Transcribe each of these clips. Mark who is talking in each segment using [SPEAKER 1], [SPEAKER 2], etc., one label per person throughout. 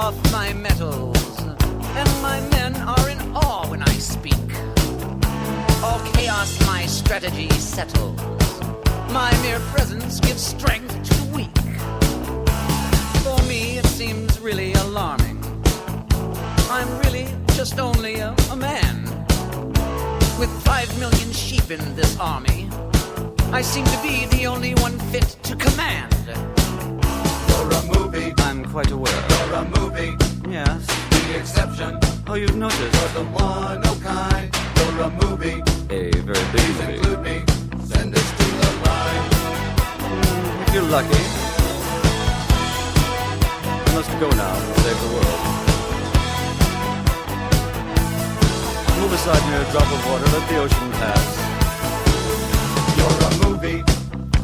[SPEAKER 1] off my metals, and my men are in awe when I speak. All chaos my strategy settles. My mere presence gives strength to the weak. For me it seems really alarming. I'm really just only a man. With 5 million sheep in this army, I seem to be the only one fit to command.
[SPEAKER 2] You're a movie.
[SPEAKER 1] I'm quite aware.
[SPEAKER 2] You're a movie.
[SPEAKER 1] Yes.
[SPEAKER 2] The exception.
[SPEAKER 1] Oh, you've noticed.
[SPEAKER 2] You're the one of kind. You're a movie.
[SPEAKER 1] A very big
[SPEAKER 2] Please
[SPEAKER 1] movie.
[SPEAKER 2] include me. Send us to the line.
[SPEAKER 1] If you're lucky. I must go now and save the world. Move aside near a drop of water, let the ocean pass.
[SPEAKER 2] You're a movie.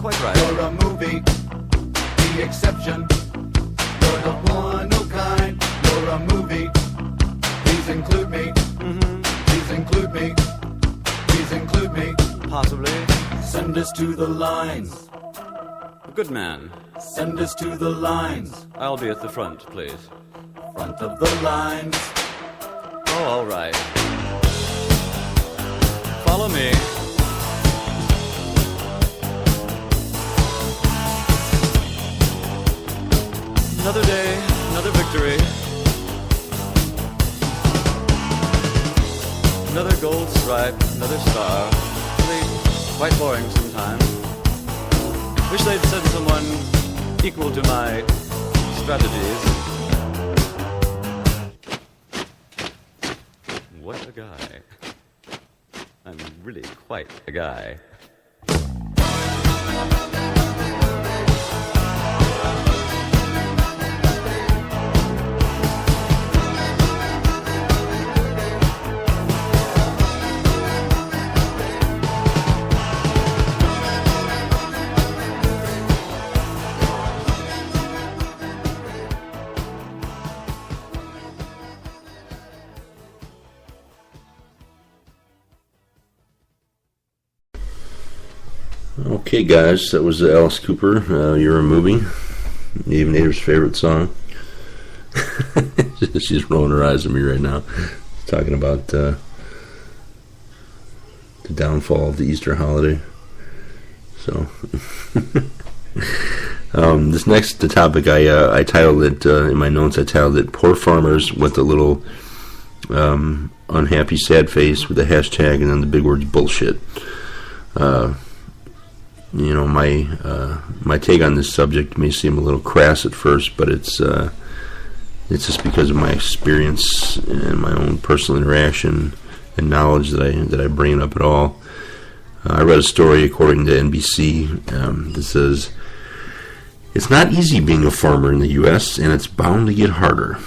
[SPEAKER 1] Quite right.
[SPEAKER 2] You're a movie. The exception. You're the one of kind. You're a movie. Please include me. Please include me. Please include me.
[SPEAKER 1] Possibly.
[SPEAKER 2] Send us to the lines.
[SPEAKER 1] A good man.
[SPEAKER 2] Send us to the lines.
[SPEAKER 1] I'll be at the front, please.
[SPEAKER 2] Front of the lines.
[SPEAKER 1] Oh, all right. Follow me. Another day, another victory. Another gold stripe, another star. Really quite boring sometimes. Wish they'd send someone equal to my strategies. What a guy. I'm really quite a guy.
[SPEAKER 3] Okay, guys, that was Alice Cooper. You're a movie. Eve Nader's favorite song. She's rolling her eyes at me right now, talking about the downfall of the Easter holiday. So, this next topic, I titled it in my notes. I titled it "Poor Farmers" with a little unhappy, sad face with a hashtag and then the big words "bullshit." You know, my take on this subject may seem a little crass at first, but it's just because of my experience and my own personal interaction and knowledge that I bring it up at all. I read a story according to NBC that says, "It's not easy being a farmer in the U.S., and it's bound to get harder."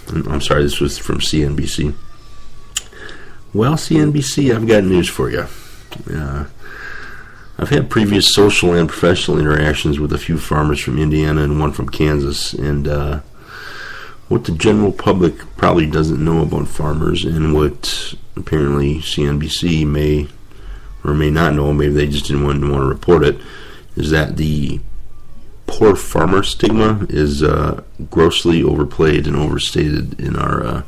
[SPEAKER 3] I'm sorry, this was from CNBC. Well, CNBC, I've got news for you. I've had previous social and professional interactions with a few farmers from Indiana and one from Kansas, and what the general public probably doesn't know about farmers, and what apparently CNBC may or may not know, maybe they just didn't want to report it, is that the poor farmer stigma is grossly overplayed and overstated in our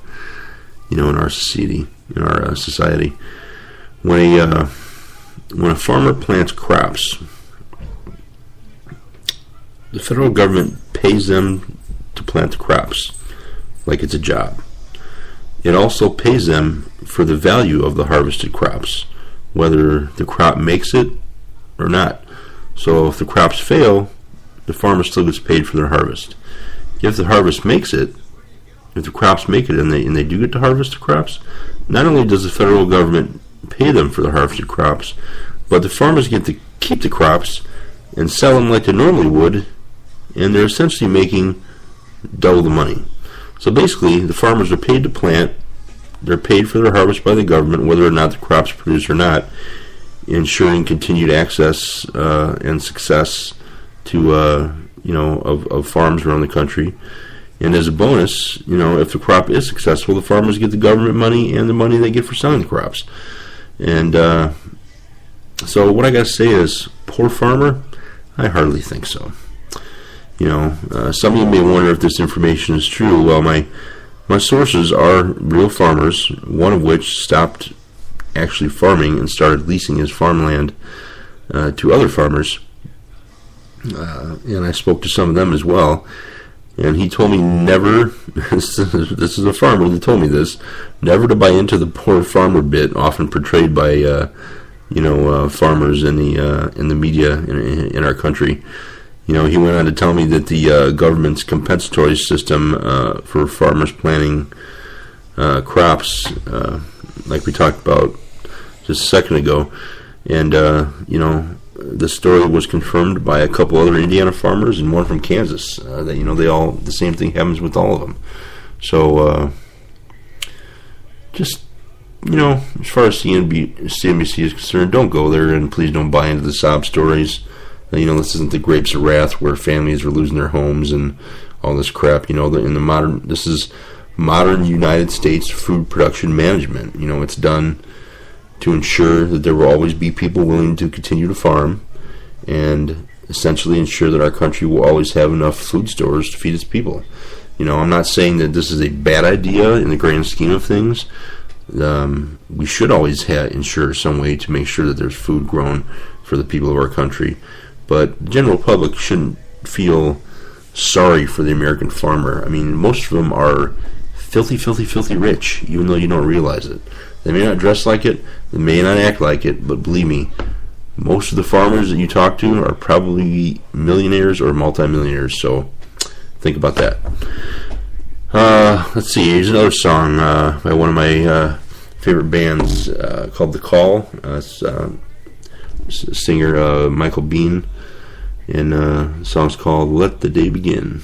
[SPEAKER 3] in our society. When a farmer plants crops, the federal government pays them to plant the crops like it's a job. It also pays them for the value of the harvested crops, whether the crop makes it or not. So if the crops fail, the farmer still gets paid for their harvest. If the harvest makes it, if the crops make it and they do get to harvest the crops, not only does the federal government pay them for the harvested crops, but the farmers get to keep the crops and sell them like they normally would, and they're essentially making double the money. So basically, the farmers are paid to plant, they're paid for their harvest by the government, whether or not the crops produce or not, ensuring continued access and success to of farms around the country. And as a bonus, if the crop is successful, the farmers get the government money and the money they get for selling the crops. And so what I got to say is, poor farmer? I hardly think so. Some of you may wonder if this information is true. Well, my sources are real farmers, one of which stopped actually farming and started leasing his farmland to other farmers. And I spoke to some of them as well. And he told me never, this is a farmer that told me this, never to buy into the poor farmer bit, often portrayed by, farmers in the media in our country. He went on to tell me that the government's compensatory system for farmers planting crops, like we talked about just a second ago, and the story was confirmed by a couple other Indiana farmers and one from Kansas. That they all, the same thing happens with all of them. So just as far as CNBC is concerned, don't go there, and please don't buy into the sob stories. This isn't the Grapes of Wrath where families are losing their homes and all this crap. This is modern United States food production management. It's done to ensure that there will always be people willing to continue to farm, and essentially ensure that our country will always have enough food stores to feed its people. I'm not saying that this is a bad idea in the grand scheme of things. We should always ensure some way to make sure that there's food grown for the people of our country. But the general public shouldn't feel sorry for the American farmer. I mean, most of them are filthy, filthy, filthy rich, even though you don't realize it. They may not dress like it, they may not act like it, but believe me, most of the farmers that you talk to are probably millionaires or multimillionaires, so think about that. Let's see, here's another song by one of my favorite bands called The Call. It's singer Michael Bean, and the song's called Let the Day Begin.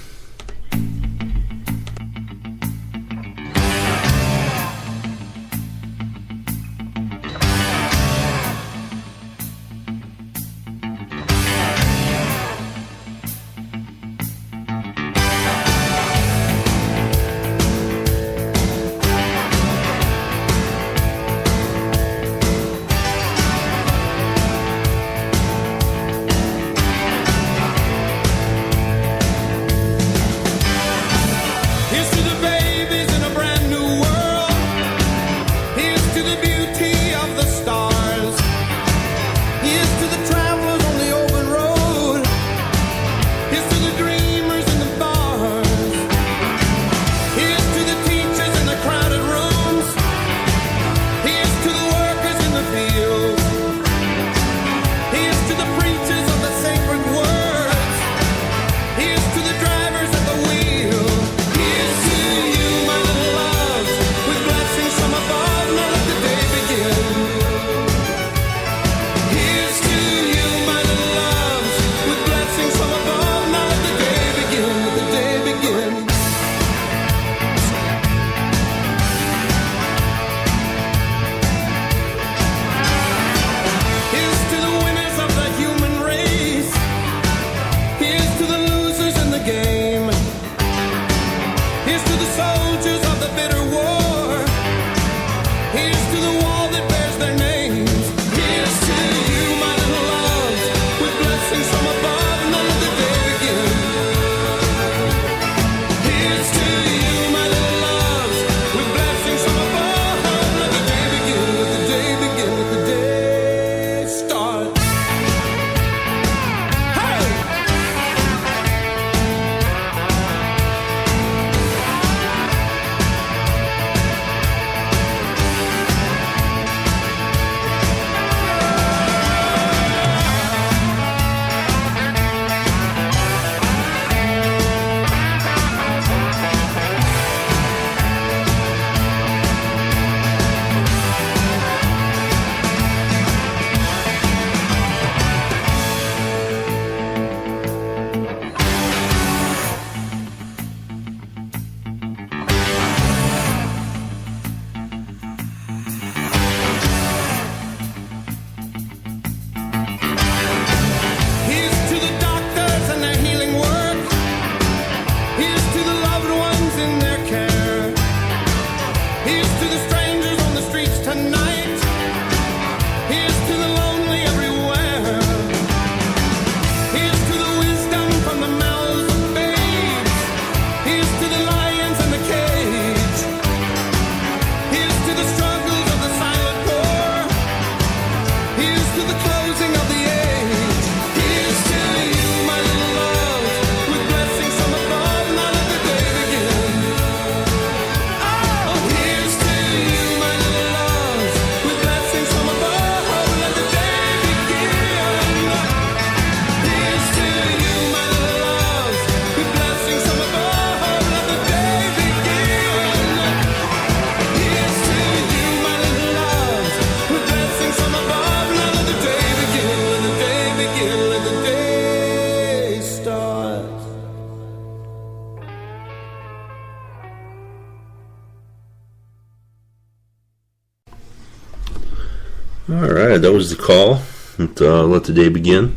[SPEAKER 3] Alright, that was the call. Let the day begin.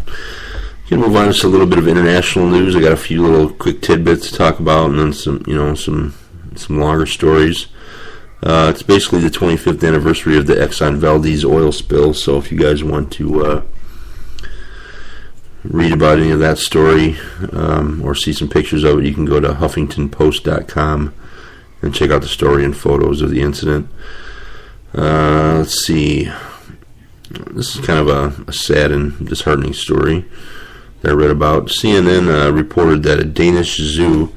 [SPEAKER 3] Can move on to a little bit of international news. I got a few little quick tidbits to talk about, and then some longer stories. It's basically the 25th anniversary of the Exxon Valdez oil spill, so if you guys want to read about any of that story or see some pictures of it, you can go to huffingtonpost.com and check out the story and photos of the incident. Let's see. This is kind of a sad and disheartening story that I read about. CNN reported that a Danish zoo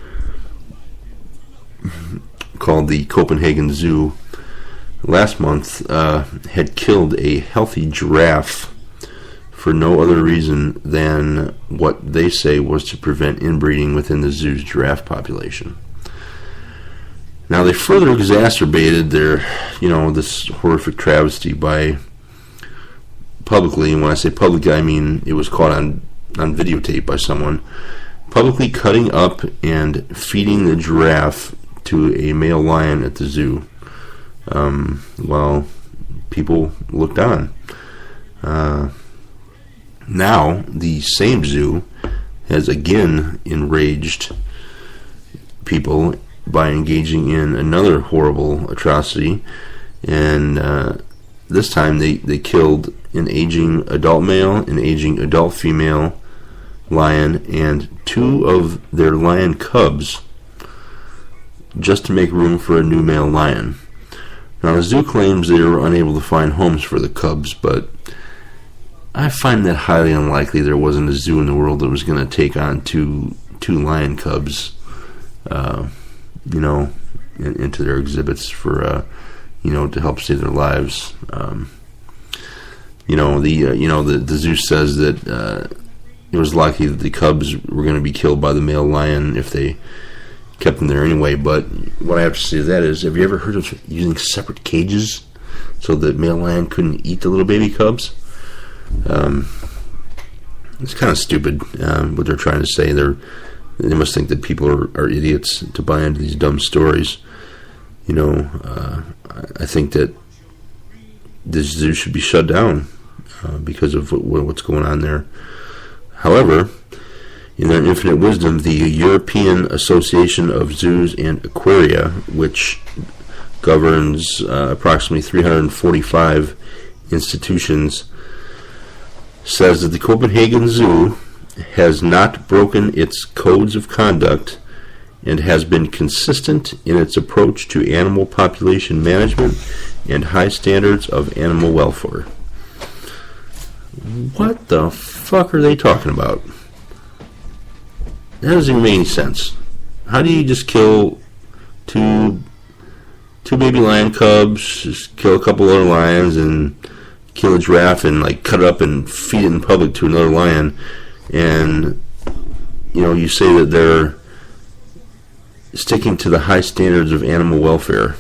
[SPEAKER 3] called the Copenhagen Zoo last month had killed a healthy giraffe for no other reason than what they say was to prevent inbreeding within the zoo's giraffe population. Now, they further exacerbated their, this horrific travesty by publicly, and when I say publicly, I mean it was caught on videotape by someone, publicly cutting up and feeding the giraffe to a male lion at the zoo while people looked on. Now, the same zoo has again enraged people by engaging in another horrible atrocity, and this time they killed an aging adult male, an aging adult female lion, and 2 of their lion cubs just to make room for a new male lion. Now, the zoo claims they were unable to find homes for the cubs, but I find that highly unlikely. There wasn't a zoo in the world that was going to take on two lion cubs, into their exhibits for, to help save their lives. The zoo says that it was likely that the cubs were going to be killed by the male lion if they kept them there anyway. But what I have to say to that is, have you ever heard of using separate cages so the male lion couldn't eat the little baby cubs? It's kind of stupid what they're trying to say. They must think that people are idiots to buy into these dumb stories. I think that this zoo should be shut down because of what's going on there. However, in their infinite wisdom, the European Association of Zoos and Aquaria, which governs approximately 345 institutions, says that the Copenhagen Zoo has not broken its codes of conduct and has been consistent in its approach to animal population management and high standards of animal welfare. What the fuck are they talking about? That doesn't even make any sense. How do you just kill two baby lion cubs, just kill a couple other lions, and kill a giraffe and cut it up and feed it in public to another lion, and you say that they're sticking to the high standards of animal welfare?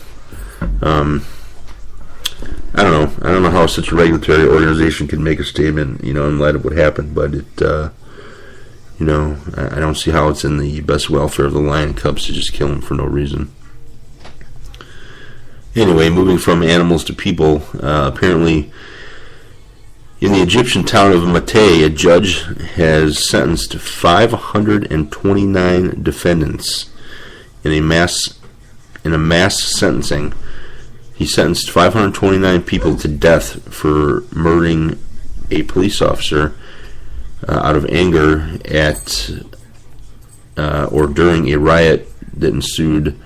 [SPEAKER 3] I don't know how such a regulatory organization can make a statement, in light of what happened, but it, I don't see how it's in the best welfare of the lion cubs to just kill them for no reason. Anyway, moving from animals to people, apparently in the Egyptian town of Mateh, a judge has sentenced 529 defendants in a mass sentencing. He sentenced 529 people to death for murdering a police officer out of anger at or during a riot that ensued